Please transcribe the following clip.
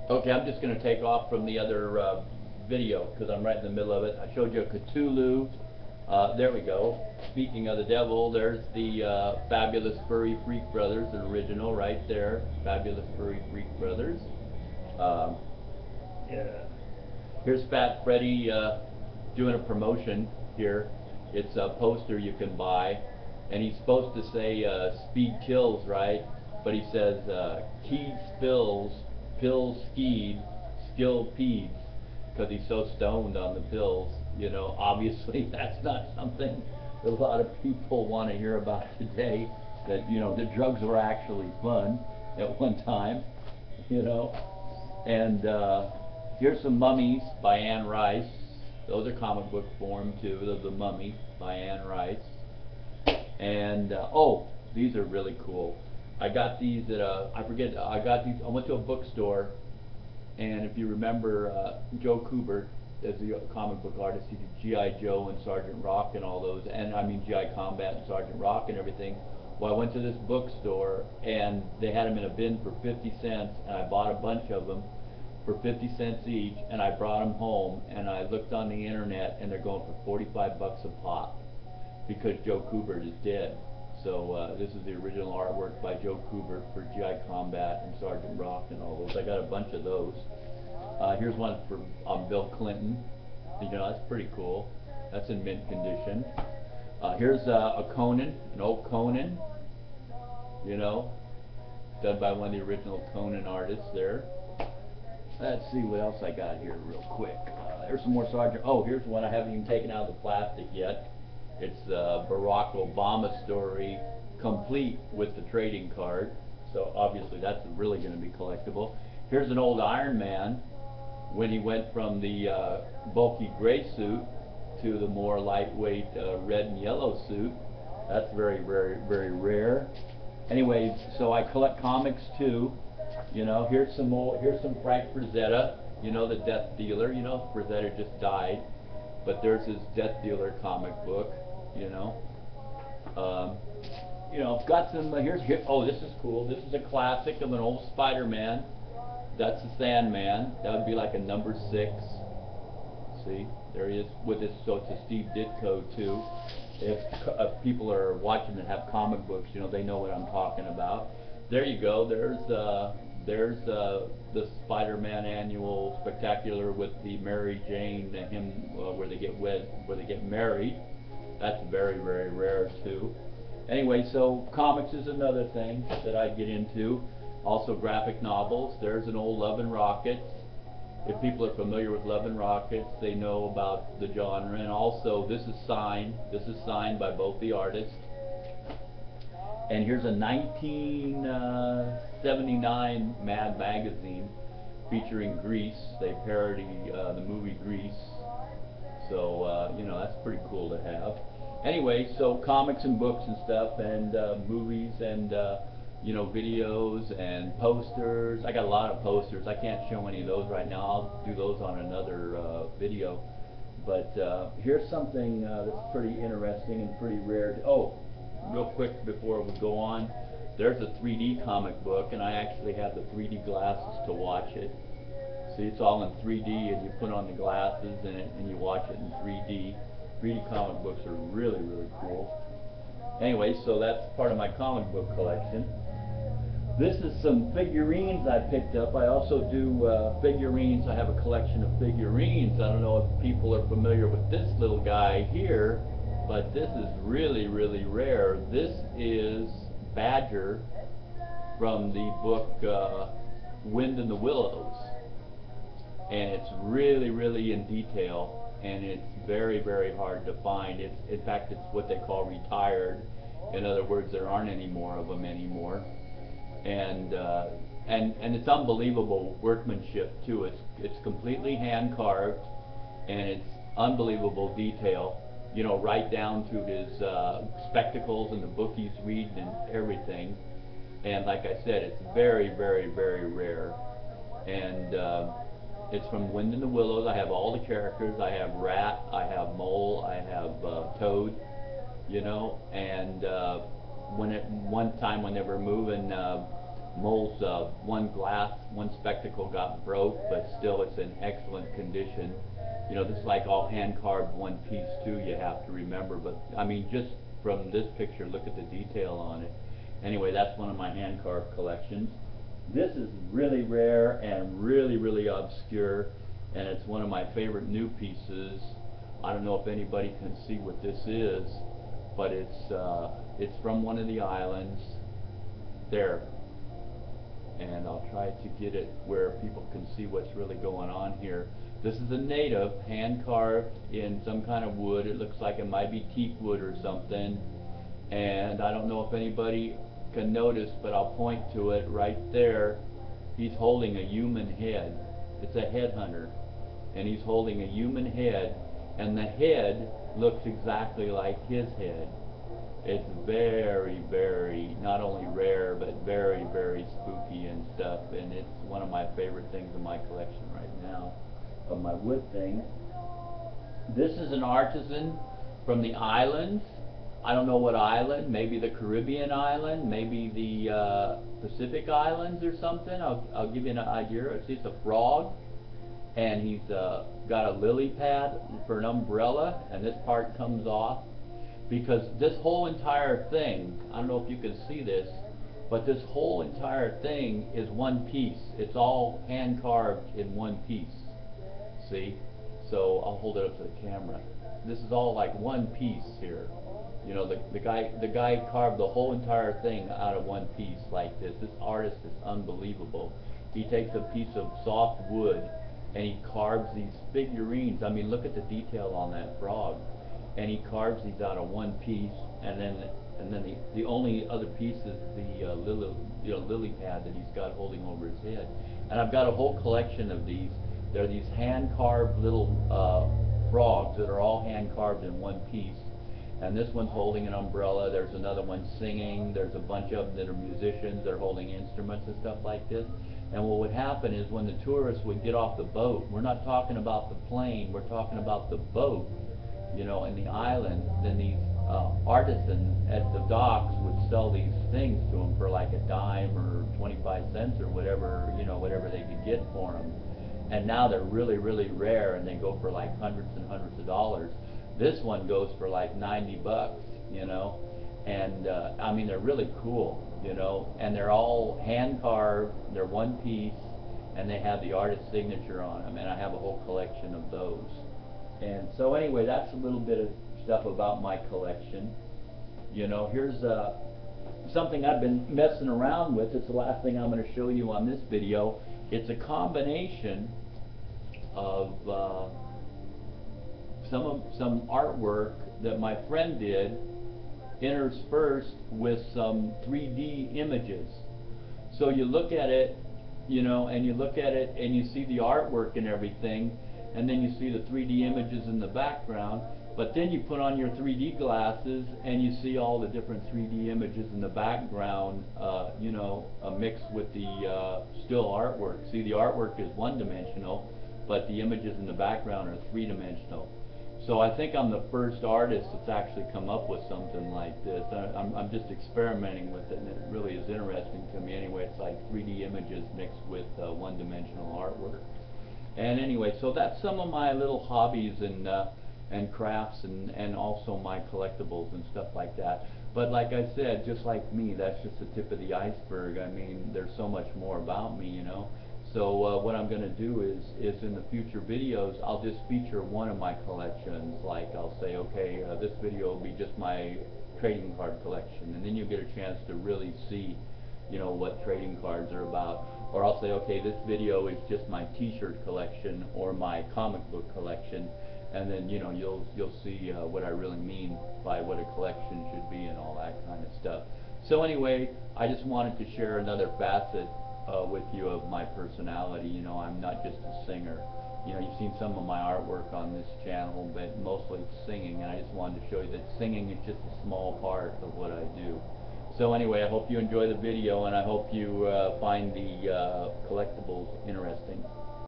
Okay, I'm just going to take off from the other video because I'm right in the middle of it. I showed you a Cthulhu. There we go. Speaking of the devil, there's the Fabulous Furry Freak Brothers, the original right there. Fabulous Furry Freak Brothers. Um, yeah. Here's Fat Freddy doing a promotion here. It's a poster you can buy, and he's supposed to say speed kills, right? But he says keyed spills, pills skied, skill peeds, because he's so stoned on the pills. You know, obviously that's not something that a lot of people want to hear about today. That, you know, the drugs were actually fun at one time, you know. And here's some mummies by Anne Rice. Those are comic book form too. The Mummy by Anne Rice. And oh, these are really cool. I got these at I forget. I got these. I went to a bookstore, and if you remember, Joe Kubert, as the comic book artist, he did G.I. Joe and Sergeant Rock and all those, and I mean G.I. Combat and Sergeant Rock and everything. Well, I went to this bookstore, and they had them in a bin for 50 cents, and I bought a bunch of them for 50 cents each, and I brought them home, and I looked on the internet, and they're going for 45 bucks a pop because Joe Kubert is dead. So this is the original artwork by Joe Kubert for G.I. Combat and Sergeant Rock and all those. I got a bunch of those. Here's one for Bill Clinton. You know, that's pretty cool. That's in mint condition. Here's a Conan, an old Conan, you know, done by one of the original Conan artists there. Let's see what else I got here real quick. There's some more Sergeant. Oh, here's one I haven't even taken out of the plastic yet. It's the Barack Obama story, complete with the trading card. So obviously that's really going to be collectible. Here's an old Iron Man when he went from the bulky gray suit to the more lightweight red and yellow suit. That's very, very, very rare. Anyway, so I collect comics too. You know, here's some more. Here's some Frank Frazetta. You know, the Death Dealer. You know, Frazetta just died, but there's his Death Dealer comic book. You know, got some. Here. Oh, this is cool. This is a classic of an old Spider-Man. That's the Sandman. That would be like a number 6. See, there he is with his. So it's a Steve Ditko too. If people are watching and have comic books, you know, they know what I'm talking about. There you go. There's the Spider-Man annual spectacular with the Mary Jane and him where they get wed, where they get married. That's very, very rare too. Anyway, so comics is another thing that I get into. Also graphic novels. There's an old Love and Rockets. If people are familiar with Love and Rockets, they know about the genre. And also, this is signed. This is signed by both the artists. And here's a 1979 Mad magazine featuring Grease. They parody the movie Grease. So, you know, that's pretty cool to have. Anyway, so comics and books and stuff, and movies and, you know, videos and posters. I got a lot of posters. I can't show any of those right now. I'll do those on another video. But here's something that's pretty interesting and pretty rare. Oh, real quick before we go on, there's a 3D comic book, and I actually have the 3D glasses to watch it. See, it's all in 3D, and you put on the glasses and you watch it in 3D. 3D comic books are really, really cool. Anyway, so that's part of my comic book collection. This is some figurines I picked up. I also do figurines. I have a collection of figurines. I don't know if people are familiar with this little guy here, but this is really, really rare. This is Badger from the book Wind in the Willows. And it's really, really in detail, and it's very, very hard to find. In fact, it's what they call retired. In other words, there aren't any more of them anymore. And it's unbelievable workmanship too. It's completely hand carved, and it's unbelievable detail. You know, right down to his spectacles and the book he's reading and everything. And like I said, it's very, very, very rare. And it's from Wind in the Willows. I have all the characters. I have Rat, I have Mole, I have Toad, you know. And one time when they were moving Mole's one spectacle got broke, but still it's in excellent condition. You know, this is like all hand carved one piece too, you have to remember. But I mean, just from this picture, look at the detail on it. Anyway, that's one of my hand carved collections. This is really rare and really obscure, and it's one of my favorite new pieces. I don't know if anybody can see what this is, but it's from one of the islands there, and I'll try to get it where people can see what's really going on here. This is a native, hand carved in some kind of wood. It looks like it might be teak wood or something, and I don't know if anybody can notice, but I'll point to it right there. He's holding a human head. It's a headhunter, and he's holding a human head, and the head looks exactly like his head. It's very not only rare, but very spooky and stuff, and it's one of my favorite things in my collection right now of my wood things. This is an artisan from the islands. I don't know what island, maybe the Caribbean island, maybe the Pacific Islands or something. I'll give you an idea. It's a frog, and he's got a lily pad for an umbrella, and this part comes off, because this whole entire thing, I don't know if you can see this, but this whole entire thing is one piece. It's all hand carved in one piece. See? So I'll hold it up to the camera. This is all like one piece here. You know, the guy carved the whole entire thing out of one piece like this. This artist is unbelievable. He takes a piece of soft wood and he carves these figurines. I mean, look at the detail on that frog. And he carves these out of one piece, and then the only other piece is the lily pad that he's got holding over his head. And I've got a whole collection of these. They're these hand carved little frogs that are all hand carved in one piece. And this one's holding an umbrella. There's another one singing. There's a bunch of them that are musicians. They're holding instruments and stuff like this. And what would happen is when the tourists would get off the boat, we're not talking about the plane, we're talking about the boat, you know, in the island, then these artisans at the docks would sell these things to them for like a dime or 25 cents or whatever, you know, whatever they could get for them. And now they're really rare, and they go for like hundreds and hundreds of dollars. This one goes for like 90 bucks, you know, and I mean, they're really cool, you know, and they're all hand carved, they're one piece, and they have the artist's signature on them, and I have a whole collection of those. And so anyway, that's a little bit of stuff about my collection. You know, here's something I've been messing around with. It's the last thing I'm going to show you on this video. It's a combination of some artwork that my friend did, interspersed with some 3D images. So you look at it, you know, and you look at it and you see the artwork and everything, and then you see the 3D images in the background, but then you put on your 3D glasses and you see all the different 3D images in the background, you know, mixed with the still artwork. See, the artwork is one-dimensional, but the images in the background are three-dimensional. So I think I'm the first artist that's actually come up with something like this. I'm just experimenting with it, and it really is interesting to me. Anyway, it's like 3D images mixed with one-dimensional artwork. And anyway, so that's some of my little hobbies and crafts, and also my collectibles and stuff like that. But like I said, just like me, that's just the tip of the iceberg. I mean, there's so much more about me, you know. So what I'm going to do is in the future videos, I'll just feature one of my collections. Like I'll say, okay, this video will be just my trading card collection, and then you'll get a chance to really see, you know, what trading cards are about. Or I'll say, okay, this video is just my T-shirt collection or my comic book collection, and then, you know, you'll see what I really mean by what a collection should be and all that kind of stuff. So anyway, I just wanted to share another facet with you of my personality. You know, I'm not just a singer. You know, you've seen some of my artwork on this channel, but mostly it's singing, and I just wanted to show you that singing is just a small part of what I do. So anyway, I hope you enjoy the video, and I hope you find the collectibles interesting.